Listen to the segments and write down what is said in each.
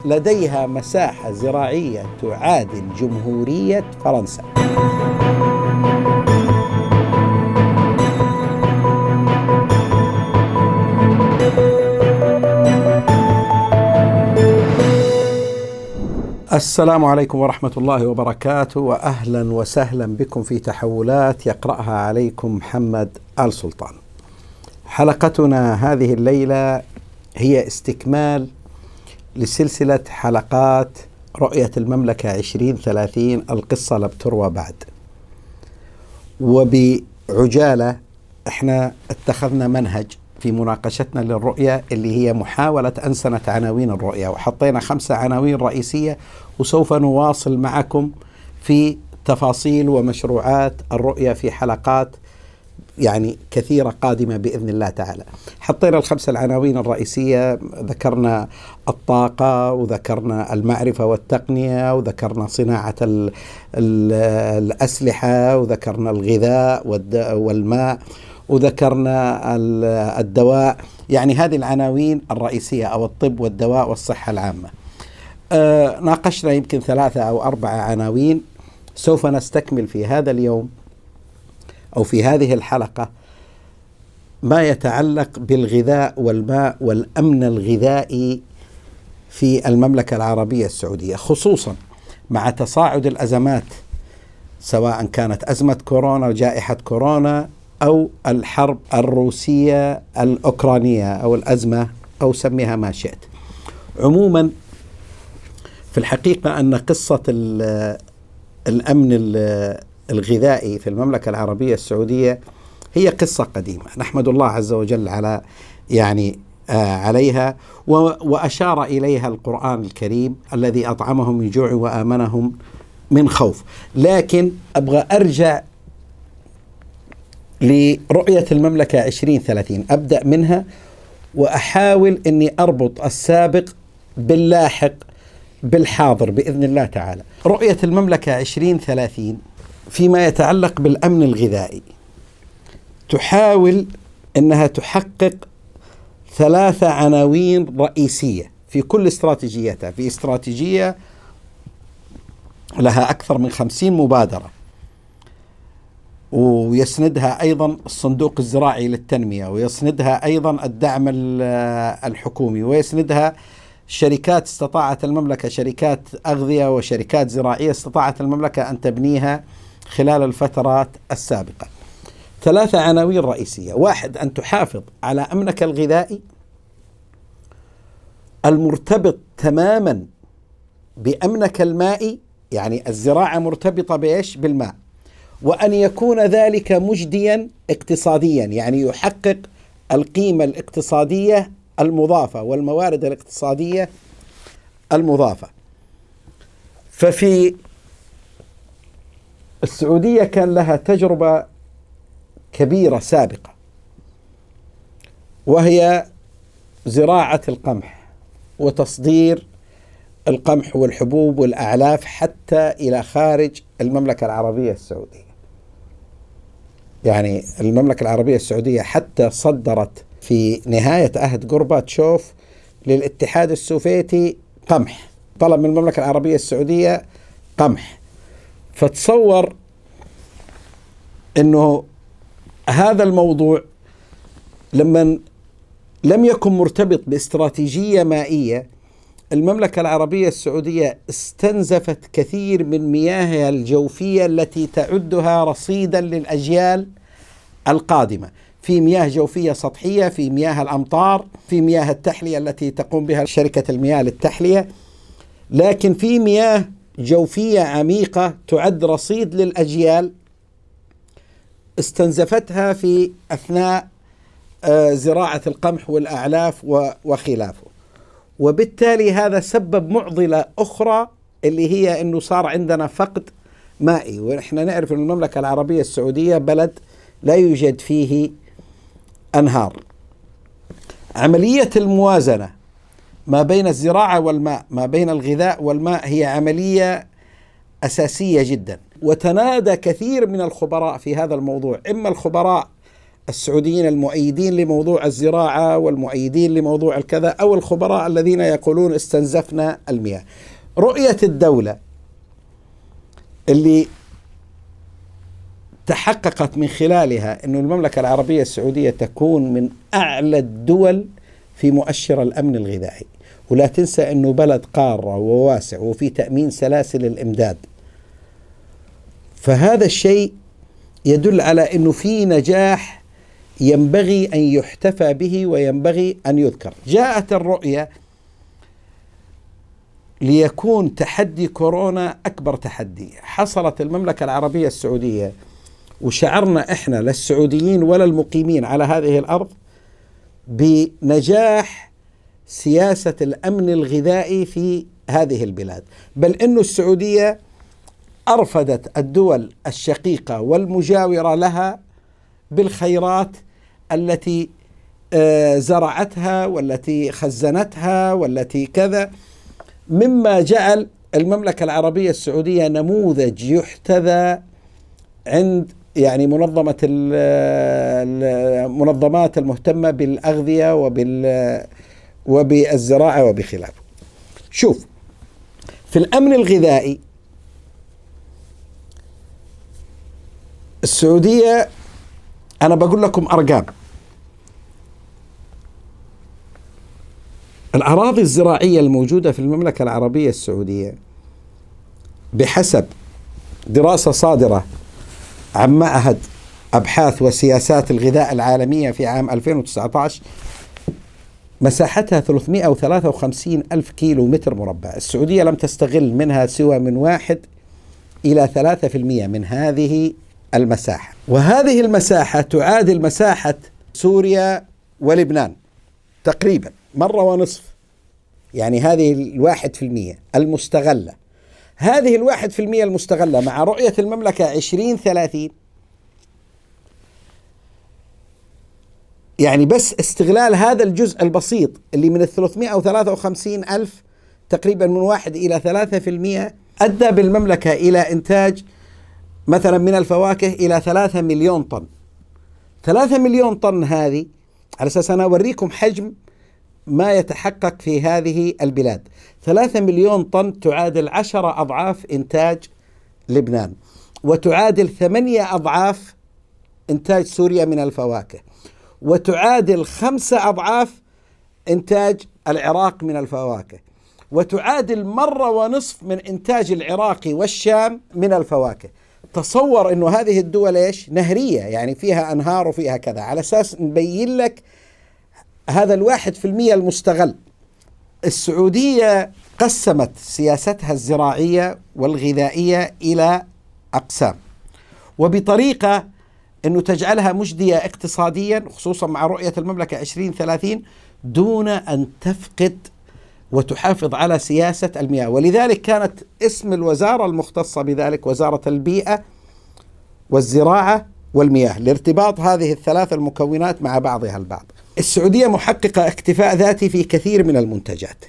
لديها مساحة زراعية تعادل جمهورية فرنسا. السلام عليكم ورحمة الله وبركاته، وأهلا وسهلا بكم في تحولات يقرأها عليكم محمد آل سلطان. حلقتنا هذه الليلة هي استكمال لسلسلة حلقات رؤية المملكة 2030، القصة لا بتروى بعد. وبعجالة احنا اتخذنا منهج في مناقشتنا للرؤية اللي هي محاولة أنسنة عناوين الرؤية، وحطينا 5 عناوين رئيسية، وسوف نواصل معكم في تفاصيل ومشروعات الرؤية في حلقات كثيرة قادمة بإذن الله تعالى. حطينا ال5 العناوين الرئيسية، ذكرنا الطاقة، وذكرنا المعرفة والتقنية، وذكرنا صناعة الأسلحة، وذكرنا الغذاء والماء، وذكرنا الدواء. هذه العناوين الرئيسية، أو الطب والدواء والصحة العامة. ناقشنا يمكن 3 أو 4 عناوين. سوف نستكمل في هذا اليوم أو في هذه الحلقة ما يتعلق بالغذاء والماء والأمن الغذائي في المملكة العربية السعودية، خصوصا مع تصاعد الأزمات، سواء كانت أزمة كورونا وجائحة كورونا أو الحرب الروسية الأوكرانية أو الأزمة، أو سميها ما شئت. عموما في الحقيقة أن قصة الأمن الغذائي في المملكة العربية السعودية هي قصة قديمة، نحمد الله عز وجل على عليها، وأشار إليها القرآن الكريم الذي أطعمهم من جوع وآمنهم من خوف. لكن أبغى أرجع لرؤية المملكة 2030، أبدأ منها وأحاول أني أربط السابق باللاحق بالحاضر بإذن الله تعالى. رؤية المملكة 2030 فيما يتعلق بالأمن الغذائي تحاول أنها تحقق 3 عناوين رئيسية في كل استراتيجيتها. في استراتيجية لها أكثر من 50 مبادرة، ويسندها أيضا الصندوق الزراعي للتنمية، ويسندها أيضا الدعم الحكومي، ويسندها شركات استطاعت المملكة، شركات أغذية وشركات زراعية استطاعت المملكة أن تبنيها خلال الفترات السابقة. 3 عناوين رئيسية: 1، أن تحافظ على أمنك الغذائي المرتبط تماما بأمنك المائي، الزراعة مرتبطة بإيش؟ بالماء، وأن يكون ذلك مجديا اقتصاديا، يحقق القيمة الاقتصادية المضافة والموارد الاقتصادية المضافة. ففي السعودية كان لها تجربة كبيرة سابقة، وهي زراعة القمح وتصدير القمح والحبوب والأعلاف حتى إلى خارج المملكة العربية السعودية. المملكة العربية السعودية حتى صدرت في نهاية عهد غورباتشوف للاتحاد السوفيتي قمح، طلب من المملكة العربية السعودية قمح. فتصور أنه هذا الموضوع لما لم يكن مرتبط باستراتيجية مائية، المملكة العربية السعودية استنزفت كثير من مياهها الجوفية التي تعدها رصيدا للأجيال القادمة، في مياه جوفية سطحية، في مياه الأمطار، في مياه التحلية التي تقوم بها شركة المياه للتحلية، لكن في مياه جوفية عميقة تعد رصيد للأجيال استنزفتها في أثناء زراعة القمح والأعلاف وخلافه. وبالتالي هذا سبب معضلة أخرى، اللي هي أنه صار عندنا فقد مائي. ونحن نعرف أن المملكة العربية السعودية بلد لا يوجد فيه أنهار. عملية الموازنة ما بين الزراعة والماء، ما بين الغذاء والماء، هي عملية أساسية جدا. وتنادى كثير من الخبراء في هذا الموضوع، إما الخبراء السعوديين المؤيدين لموضوع الزراعة والمؤيدين لموضوع الكذا، أو الخبراء الذين يقولون استنزفنا المياه. رؤية الدولة اللي تحققت من خلالها أن المملكة العربية السعودية تكون من أعلى الدول في مؤشر الأمن الغذائي. ولا تنسى أنه بلد قارة وواسع وفي تأمين سلاسل الإمداد، فهذا الشيء يدل على أنه في نجاح ينبغي أن يحتفى به وينبغي أن يذكر. جاءت الرؤية ليكون تحدي كورونا أكبر تحدي. حصلت المملكة العربية السعودية وشعرنا إحنا للسعوديين ولا المقيمين على هذه الأرض بنجاح سياسة الأمن الغذائي في هذه البلاد، بل إنه السعودية أرفدت الدول الشقيقة والمجاورة لها بالخيرات التي زرعتها والتي خزنتها والتي كذا، مما جعل المملكة العربية السعودية نموذج يحتذى عند يعني المنظمات المهتمة بالأغذية وبالزراعة وبخلافه. شوف، في الأمن الغذائي السعودية، أنا بقول لكم أرقام. الأراضي الزراعية الموجودة في المملكة العربية السعودية بحسب دراسة صادرة عن معهد أبحاث وسياسات الغذاء العالمية في عام 2019 مساحتها 353 ألف كيلو متر مربع. السعودية لم تستغل منها سوى من 1 إلى 3% من هذه المساحة، وهذه المساحة تعادل مساحة سوريا ولبنان تقريبا مرة ونصف. يعني هذه 1% المستغلة، هذه 1% المستغلة مع رؤية المملكة 2030، يعني بس استغلال هذا الجزء البسيط اللي من 353 ألف تقريبا من 1 إلى 3% أدى بالمملكة إلى إنتاج مثلا من الفواكه إلى 3 مليون طن. 3 مليون طن هذه على أساس أنا أوريكم حجم ما يتحقق في هذه البلاد. 3 مليون طن تعادل 10 أضعاف إنتاج لبنان، وتعادل 8 أضعاف إنتاج سوريا من الفواكه، وتعادل 5 أضعاف إنتاج العراق من الفواكه، وتعادل مرة ونصف من إنتاج العراق والشام من الفواكه. تصور أنه هذه الدول إيش؟ نهرية، يعني فيها أنهار وفيها كذا، على أساس نبين لك هذا 1% المستغل. السعودية قسمت سياستها الزراعية والغذائية إلى أقسام، وبطريقة أنه تجعلها مجدية اقتصاديا، خصوصا مع رؤية المملكة 2030، دون أن تفقد وتحافظ على سياسة المياه. ولذلك كانت اسم الوزارة المختصة بذلك وزارة البيئة والزراعة والمياه، لارتباط هذه الثلاث المكونات مع بعضها البعض. السعودية محققة اكتفاء ذاتي في كثير من المنتجات،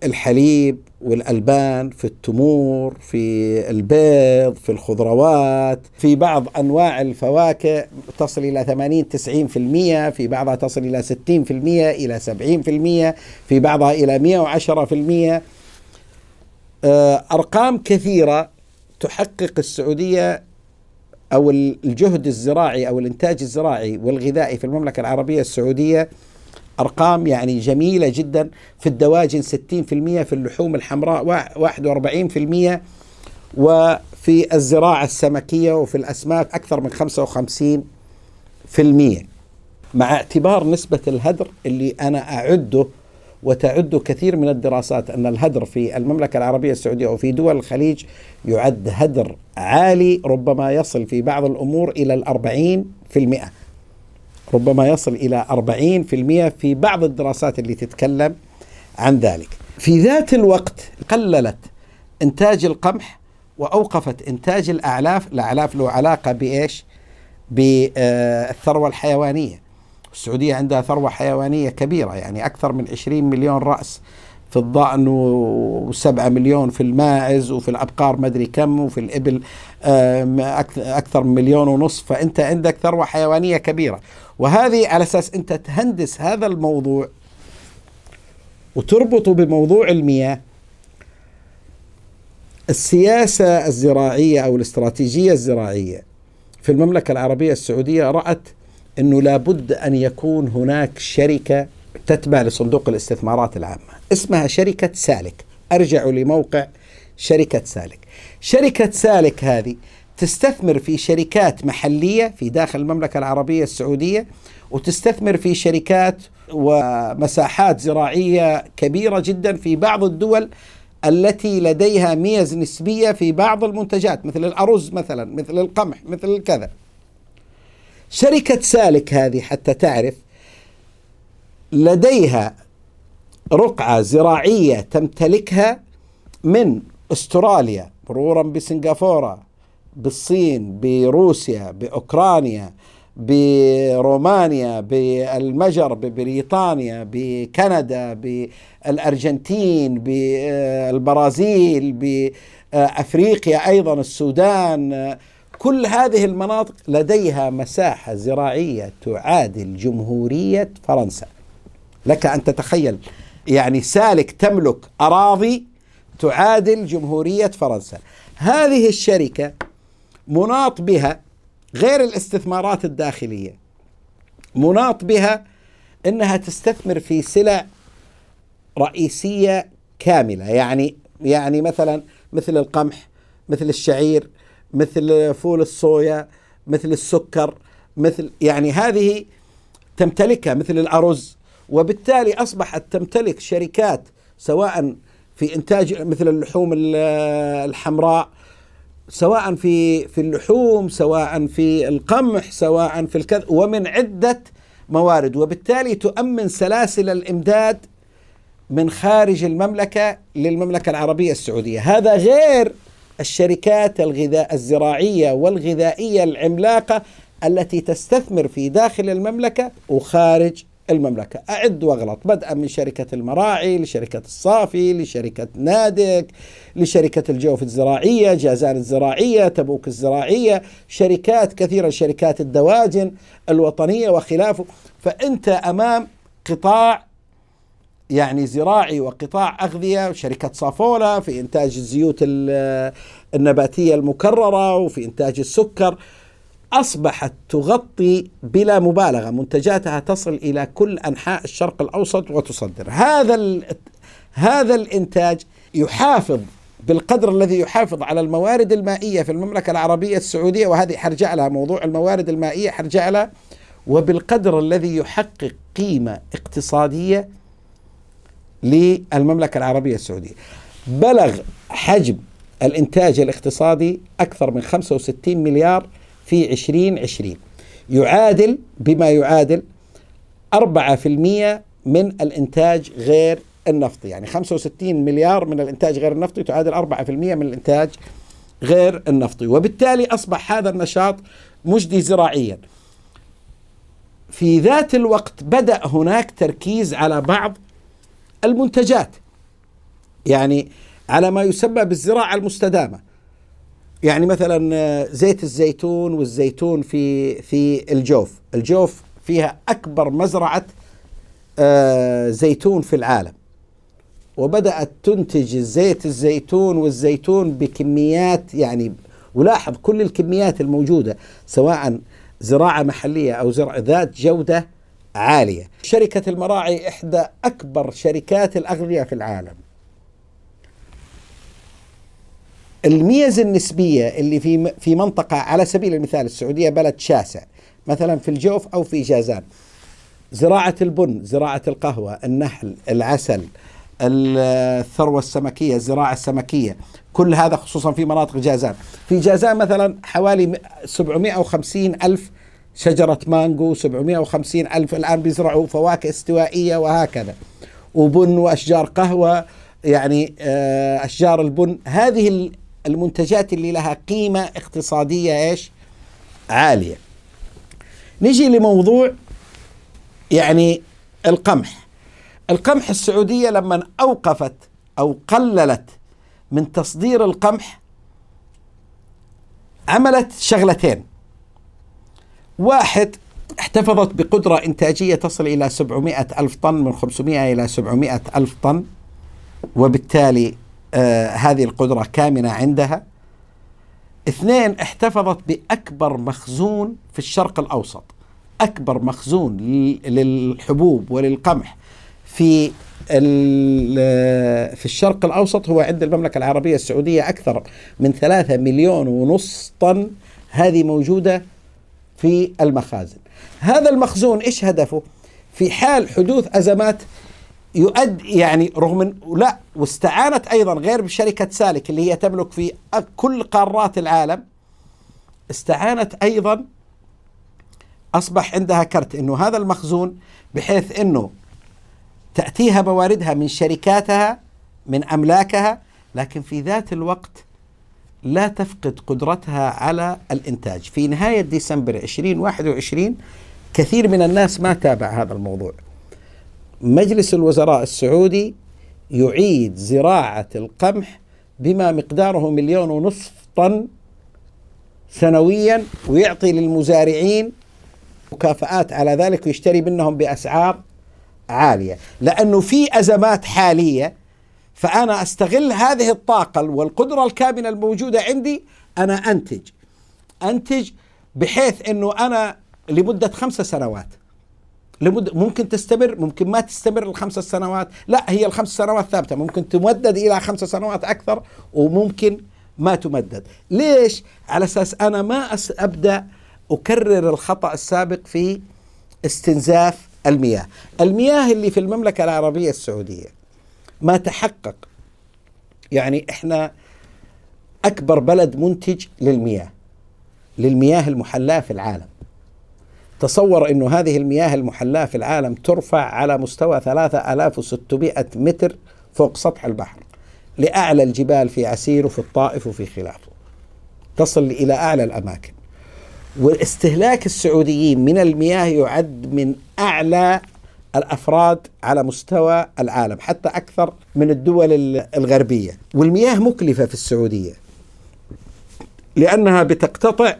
الحليب والألبان، في التمور، في البيض، في الخضروات، في بعض أنواع الفواكه تصل إلى 80-90%، في بعضها تصل إلى 60% إلى 70%، في بعضها إلى 110%. أرقام كثيرة تحقق السعودية أو الجهد الزراعي أو الإنتاج الزراعي والغذائي في المملكة العربية السعودية أرقام يعني جميلة جدا. في الدواجن 60%، في اللحوم الحمراء 41%، وفي الزراعة السمكية وفي الأسماك أكثر من 55%، مع اعتبار نسبة الهدر اللي أنا أعده وتعد كثير من الدراسات أن الهدر في المملكة العربية السعودية وفي دول الخليج يعد هدر عالي، ربما يصل في بعض الأمور إلى 40%، ربما يصل إلى 40% في بعض الدراسات اللي تتكلم عن ذلك. في ذات الوقت قللت إنتاج القمح وأوقفت إنتاج الأعلاف. الأعلاف له علاقة بإيش؟ بالثروة الحيوانية. السعودية عندها ثروة حيوانية كبيرة، يعني أكثر من 20 مليون رأس، في الضأن و7 مليون في الماعز، وفي الأبقار مدري كم، وفي الإبل أكثر من 1.5 مليون. فأنت عندك ثروة حيوانية كبيرة. وهذه على أساس أنت تهندس هذا الموضوع وتربطه بموضوع المياه. السياسة الزراعية أو الاستراتيجية الزراعية في المملكة العربية السعودية رأت أنه لابد أن يكون هناك شركة تتبع لصندوق الاستثمارات العامة اسمها شركة سالك. أرجعوا لموقع شركة سالك. شركة سالك هذه تستثمر في شركات محلية في داخل المملكة العربية السعودية، وتستثمر في شركات ومساحات زراعية كبيرة جدا في بعض الدول التي لديها ميز نسبية في بعض المنتجات، مثل الأرز مثلا، مثل القمح، مثل كذا. شركة سالك هذه حتى تعرف لديها رقعة زراعية تمتلكها من أستراليا مرورا بسنغافورة، بالصين، بروسيا، بأوكرانيا، برومانيا، بالمجر، ببريطانيا، بكندا، بالأرجنتين، بالبرازيل، بأفريقيا أيضا، السودان. كل هذه المناطق لديها مساحة زراعية تعادل جمهورية فرنسا. لك أن تتخيل، يعني سالك تملك أراضي تعادل جمهورية فرنسا. هذه الشركة مناط بها غير الاستثمارات الداخلية، مناط بها أنها تستثمر في سلع رئيسية كاملة. يعني مثلا مثل القمح، مثل الشعير، مثل فول الصويا، مثل السكر، مثل يعني هذه تمتلكها، مثل الأرز. وبالتالي أصبحت تمتلك شركات سواء في إنتاج مثل اللحوم الحمراء، سواء في اللحوم، سواء في القمح، سواء في الكذا، ومن عدة موارد. وبالتالي تؤمن سلاسل الإمداد من خارج المملكة للمملكة العربية السعودية. هذا غير الشركات الزراعية والغذائية العملاقة التي تستثمر في داخل المملكة وخارج المملكة. أعد واغلط، بدءا من شركة المراعي، لشركة الصافي، لشركة نادك، لشركة الجوف الزراعية، جازان الزراعية، تبوك الزراعية، شركات كثيرة، شركات الدواجن الوطنية وخلافه. فأنت أمام قطاع يعني زراعي وقطاع أغذية. شركة صافولا في إنتاج الزيوت النباتية المكررة وفي إنتاج السكر، أصبحت تغطي بلا مبالغة، منتجاتها تصل إلى كل أنحاء الشرق الأوسط وتصدر. هذا الإنتاج يحافظ بالقدر الذي يحافظ على الموارد المائية في المملكة العربية السعودية، وهذه حرجع لها، موضوع الموارد المائية حرجع لها، وبالقدر الذي يحقق قيمة اقتصادية للمملكة العربية السعودية. بلغ حجم الإنتاج الاقتصادي أكثر من 65 مليار في 2020، يعادل بما يعادل 4% من الإنتاج غير النفطي. يعني 65 مليار من الإنتاج غير النفطي تعادل 4% من الإنتاج غير النفطي. وبالتالي أصبح هذا النشاط مجدي زراعيا. في ذات الوقت بدأ هناك تركيز على بعض المنتجات، يعني على ما يسمى بالزراعة المستدامة. يعني مثلا زيت الزيتون، والزيتون في الجوف فيها أكبر مزرعة زيتون في العالم، وبدأت تنتج زيت الزيتون والزيتون بكميات يعني، ولاحظ كل الكميات الموجودة سواء زراعة محلية أو زراعة ذات جودة عالية. شركة المراعي إحدى أكبر شركات الأغذية في العالم. الميز النسبية اللي في منطقة، على سبيل المثال السعودية بلد شاسع، مثلا في الجوف أو في جازان، زراعة البن، زراعة القهوة، النحل، العسل، الثروة السمكية، الزراعة السمكية، كل هذا خصوصا في مناطق جازان. في جازان مثلا حوالي 750 ألف شجرة مانجو، 750 ألف الآن بيزرعوا فواكه استوائية وهكذا، وبن وأشجار قهوة، يعني أشجار البن. هذه المنتجات اللي لها قيمة اقتصادية عالية. نجي لموضوع يعني القمح. القمح السعودية لما أوقفت أو قللت من تصدير القمح عملت شغلتين: واحد، احتفظت بقدرة إنتاجية تصل إلى 700 ألف طن، من 500 إلى 700 ألف طن، وبالتالي هذه القدرة كامنة عندها. اثنين، احتفظت بأكبر مخزون في الشرق الأوسط. أكبر مخزون للحبوب وللقمح في الشرق الأوسط هو عند المملكة العربية السعودية، أكثر من 3.5 مليون طن. هذه موجودة في المخازن. هذا المخزون إيش هدفه؟ في حال حدوث أزمات يؤدي، يعني رغم لا، واستعانت أيضا غير بشركة سالك اللي هي تملك في كل قارات العالم، استعانت أيضا، أصبح عندها كرت إنه هذا المخزون بحيث إنه تأتيها مواردها من شركاتها من أملاكها، لكن في ذات الوقت لا تفقد قدرتها على الإنتاج. في نهاية ديسمبر 2021 كثير من الناس ما تابع هذا الموضوع، مجلس الوزراء السعودي يعيد زراعة القمح بما مقداره 1.5 مليون طن سنويا، ويعطي للمزارعين مكافآت على ذلك، ويشتري منهم بأسعار عالية. لأنه في أزمات حالية، فأنا أستغل هذه الطاقة والقدرة الكامنة الموجودة عندي، أنا أنتج بحيث أنه أنا لمدة 5 سنوات، ممكن تستمر، ممكن ما تستمر ال5 سنوات، لا، هي ال5 سنوات ثابتة، ممكن تمدد إلى 5 سنوات أكثر، وممكن ما تمدد. ليش؟ على أساس أنا ما أبدأ أكرر الخطأ السابق في استنزاف المياه اللي في المملكة العربية السعودية ما تحقق. يعني إحنا أكبر بلد منتج للمياه المحلاة في العالم. تصور أنه هذه المياه المحلاة في العالم ترفع على مستوى 3600 متر فوق سطح البحر، لأعلى الجبال في عسير وفي الطائف وفي خلافه، تصل إلى أعلى الأماكن. واستهلاك السعوديين من المياه يعد من أعلى الأفراد على مستوى العالم، حتى أكثر من الدول الغربية. والمياه مكلفة في السعودية لأنها بتقتطع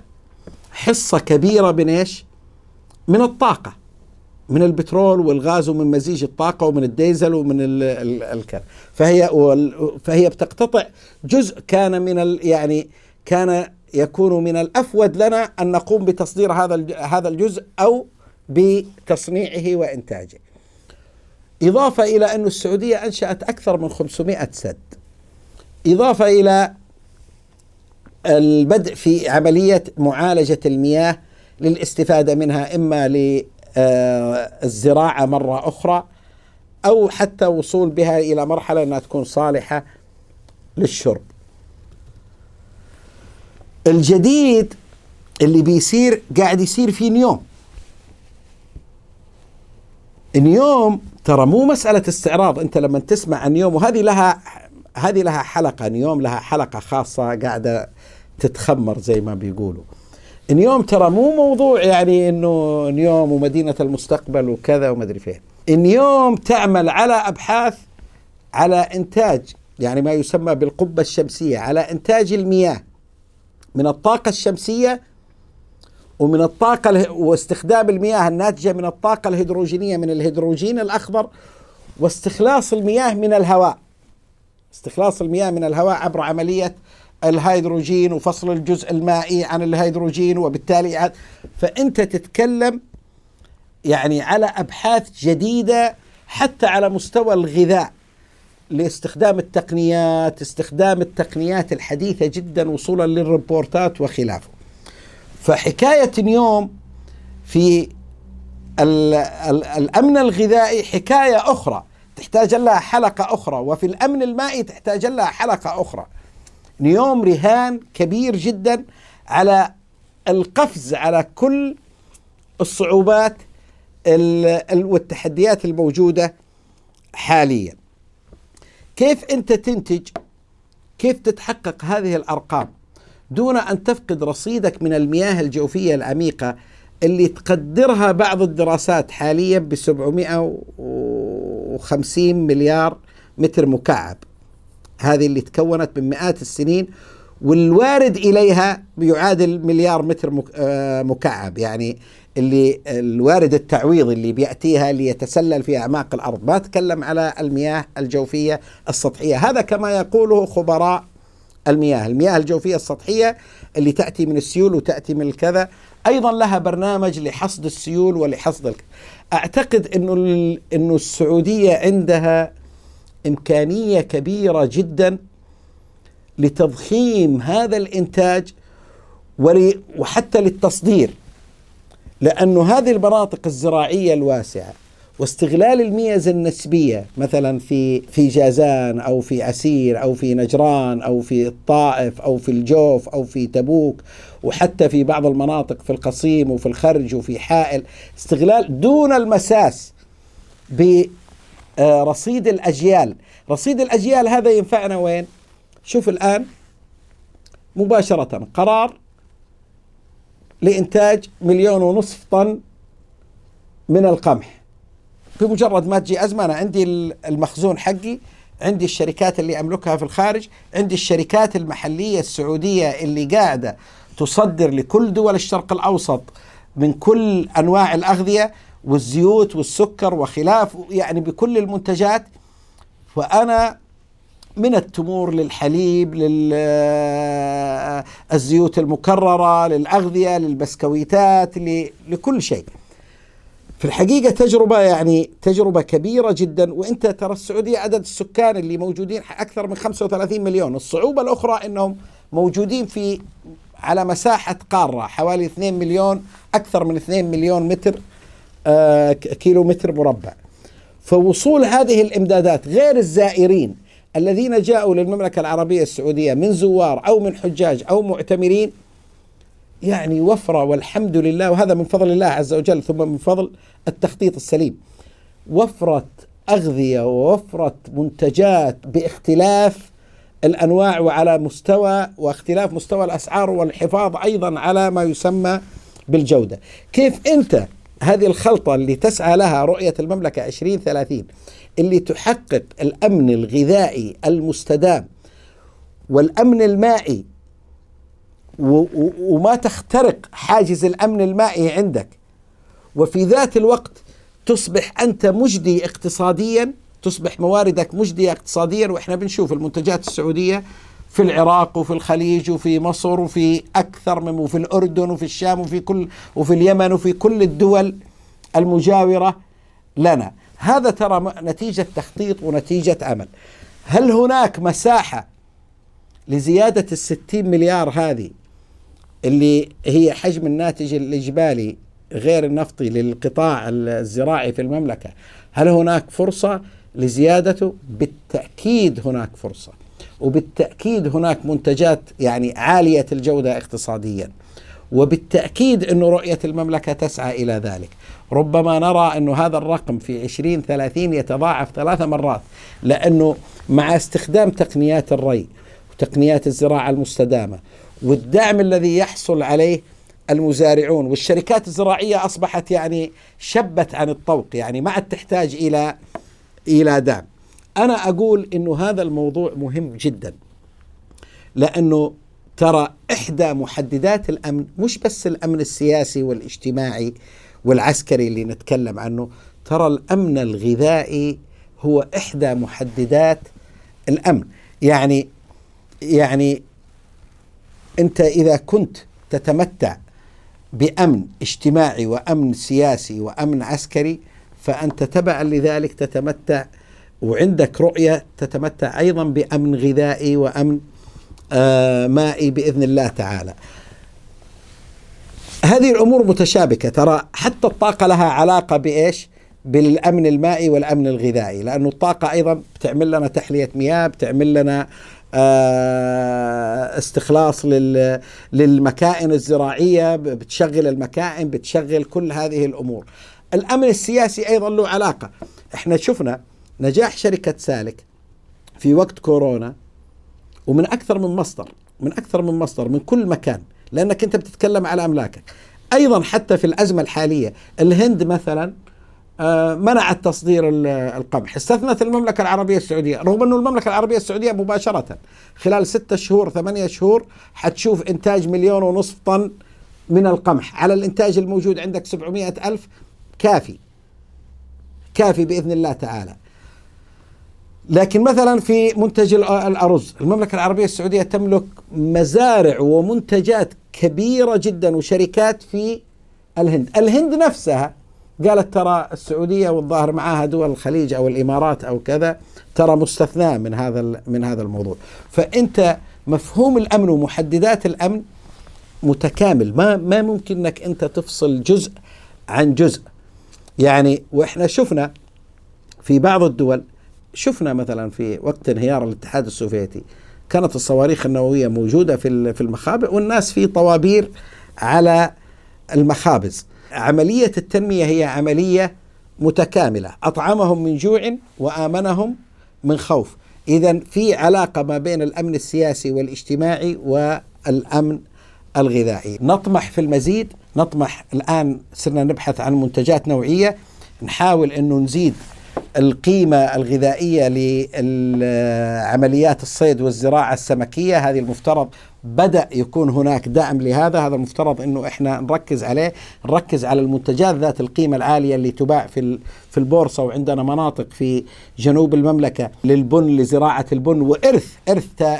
حصة كبيرة من الطاقة، من البترول والغاز ومن مزيج الطاقة ومن الديزل ومن الكذا. فهي بتقتطع جزء كان يكون من الأفود لنا أن نقوم بتصدير هذا الجزء أو بتصنيعه وإنتاجه. إضافة إلى أن السعودية أنشأت أكثر من 500 سد، إضافة إلى البدء في عملية معالجة المياه للاستفادة منها، إما للزراعة مرة أخرى، أو حتى وصول بها إلى مرحلة أنها تكون صالحة للشرب. الجديد اللي قاعد يصير في نيوم ترى مو مسألة استعراض. أنت لما تسمع عن نيوم، وهذه لها حلقة، نيوم لها حلقة خاصة قاعدة تتخمر زي ما بيقولوا. نيوم ترى مو موضوع يعني إنه نيوم ومدينة المستقبل وكذا وما أدري فين. نيوم تعمل على أبحاث على إنتاج يعني ما يسمى بالقبة الشمسية، على إنتاج المياه من الطاقة الشمسية ومن الطاقة واستخدام المياه الناتجة من الطاقة الهيدروجينية من الهيدروجين الأخضر، واستخلاص المياه من الهواء، عبر عملية الهيدروجين وفصل الجزء المائي عن الهيدروجين، وبالتالي فأنت تتكلم يعني على أبحاث جديدة حتى على مستوى الغذاء، لاستخدام التقنيات الحديثة جدا وصولا للريبورتات وخلافه. فحكاية نيوم في الأمن الغذائي حكاية أخرى تحتاج لها حلقة أخرى، وفي الأمن المائي تحتاج لها حلقة أخرى. نيوم رهان كبير جدا على القفز على كل الصعوبات والتحديات الموجودة حاليا. كيف أنت تنتج، كيف تتحقق هذه الأرقام دون أن تفقد رصيدك من المياه الجوفية العميقة اللي تقدرها بعض الدراسات حاليا ب750 150 مليار متر مكعب، هذه اللي تكونت من مئات السنين، والوارد إليها يعادل مليار متر مكعب، يعني اللي الوارد التعويضي اللي بيأتيها ليتسلل في أعماق الأرض. ما أتكلم على المياه الجوفية السطحية، هذا كما يقوله خبراء المياه الجوفية السطحية اللي تأتي من السيول وتأتي من الكذا، أيضا لها برنامج لحصد السيول ولحصد أعتقد أنه السعودية عندها إمكانية كبيرة جدا لتضخيم هذا الإنتاج وحتى للتصدير، لأنه هذه المناطق الزراعية الواسعة واستغلال الميزة النسبية مثلا في جازان أو في عسير أو في نجران أو في الطائف أو في الجوف أو في تبوك وحتى في بعض المناطق في القصيم وفي الخرج وفي حائل، استغلال دون المساس برصيد الأجيال. رصيد الأجيال هذا ينفعنا وين؟ شوف الآن مباشرة قرار لإنتاج 1.5 مليون طن من القمح، بمجرد ما تجي أزمة أنا عندي المخزون حقي، عندي الشركات اللي أملكها في الخارج، عندي الشركات المحلية السعودية اللي قاعدة تصدر لكل دول الشرق الأوسط من كل أنواع الأغذية والزيوت والسكر وخلاف، يعني بكل المنتجات. وأنا من التمور للحليب للزيوت المكررة للأغذية للبسكويتات لكل شيء. في الحقيقة تجربة، يعني تجربة كبيرة جدا. وانت ترى السعودية عدد السكان اللي موجودين أكثر من 35 مليون. الصعوبة الأخرى أنهم موجودين على مساحة قارة حوالي 2 مليون، أكثر من 2 مليون كيلو متر مربع. فوصول هذه الإمدادات غير الزائرين الذين جاءوا للمملكة العربية السعودية من زوار أو من حجاج أو معتمرين، يعني وفرة والحمد لله، وهذا من فضل الله عز وجل ثم من فضل التخطيط السليم. وفرة أغذية ووفرة منتجات باختلاف الأنواع وعلى مستوى واختلاف مستوى الأسعار والحفاظ أيضا على ما يسمى بالجودة. كيف أنت هذه الخلطة اللي تسعى لها رؤية المملكة 2030 اللي تحقق الأمن الغذائي المستدام والأمن المائي وما تخترق حاجز الأمن المائي عندك، وفي ذات الوقت تصبح أنت مجدي اقتصاديا، تصبح مواردك مجدية اقتصاديا. وإحنا بنشوف المنتجات السعودية في العراق وفي الخليج وفي مصر وفي وفي الأردن وفي الشام وفي اليمن وفي كل الدول المجاورة لنا. هذا ترى نتيجة تخطيط ونتيجة عمل. هل هناك مساحة لزيادة 60 مليار هذه اللي هي حجم الناتج الإجمالي غير النفطي للقطاع الزراعي في المملكة؟ هل هناك فرصة لزيادته؟ بالتأكيد هناك فرصة، وبالتأكيد هناك منتجات يعني عالية الجودة اقتصاديا، وبالتأكيد أن رؤية المملكة تسعى إلى ذلك. ربما نرى أن هذا الرقم في 2030 يتضاعف 3 مرات، لأنه مع استخدام تقنيات الري وتقنيات الزراعة المستدامة والدعم الذي يحصل عليه المزارعون والشركات الزراعية أصبحت يعني شبت عن الطوق، يعني ما عاد تحتاج إلى دعم. أنا أقول إنه هذا الموضوع مهم جدا، لأنه ترى إحدى محددات الأمن مش بس الأمن السياسي والاجتماعي والعسكري اللي نتكلم عنه، ترى الأمن الغذائي هو إحدى محددات الأمن. يعني أنت إذا كنت تتمتع بأمن اجتماعي وأمن سياسي وأمن عسكري، فأنت تبعا لذلك تتمتع وعندك رؤية تتمتع أيضا بأمن غذائي وأمن مائي بإذن الله تعالى. هذه الأمور متشابكة. ترى حتى الطاقة لها علاقة بإيش؟ بالأمن المائي والأمن الغذائي، لأنه الطاقة أيضا بتعمل لنا تحلية مياه، بتعمل لنا استخلاص للمكائن الزراعية، بتشغل المكائن، بتشغل كل هذه الأمور. الأمن السياسي أيضا له علاقة. احنا شفنا نجاح شركة سالك في وقت كورونا، ومن أكثر من مصدر من كل مكان، لأنك أنت بتتكلم على أملاكك. أيضا حتى في الأزمة الحالية الهند مثلا منعت تصدير القمح، استثنت المملكة العربية السعودية، رغم أنه المملكة العربية السعودية مباشرة خلال 6 شهور 8 شهور حتشوف إنتاج 1.5 مليون طن من القمح على الإنتاج الموجود عندك 700 ألف، كافي بإذن الله تعالى. لكن مثلا في منتج الأرز، المملكة العربية السعودية تملك مزارع ومنتجات كبيرة جدا وشركات في الهند نفسها قالت ترى السعودية والظاهر معها دول الخليج أو الإمارات أو كذا ترى مستثناة من هذا الموضوع. فأنت مفهوم الأمن ومحددات الأمن متكامل، ما ممكن أنك أنت تفصل جزء عن جزء. يعني وإحنا شفنا في بعض الدول، شفنا مثلا في وقت انهيار الاتحاد السوفيتي كانت الصواريخ النووية موجودة في المخابئ والناس في طوابير على المخابز. عملية التنمية هي عملية متكاملة، أطعمهم من جوع وآمنهم من خوف. إذن في علاقة ما بين الأمن السياسي والاجتماعي والأمن الغذائي. نطمح في المزيد، نطمح الآن صرنا نبحث عن منتجات نوعية، نحاول أنه نزيد القيمة الغذائية لعمليات الصيد والزراعة السمكية. هذه المفترض بدأ يكون هناك دعم لهذا، هذا المفترض أنه إحنا نركز عليه، نركز على المنتجات ذات القيمة العالية اللي تباع في البورصة. وعندنا مناطق في جنوب المملكة للبن، لزراعة البن، وإرث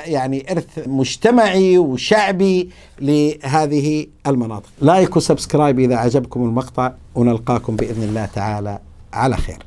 يعني إرث مجتمعي وشعبي لهذه المناطق. لايك وسبسكرايب إذا عجبكم المقطع، ونلقاكم بإذن الله تعالى على خير.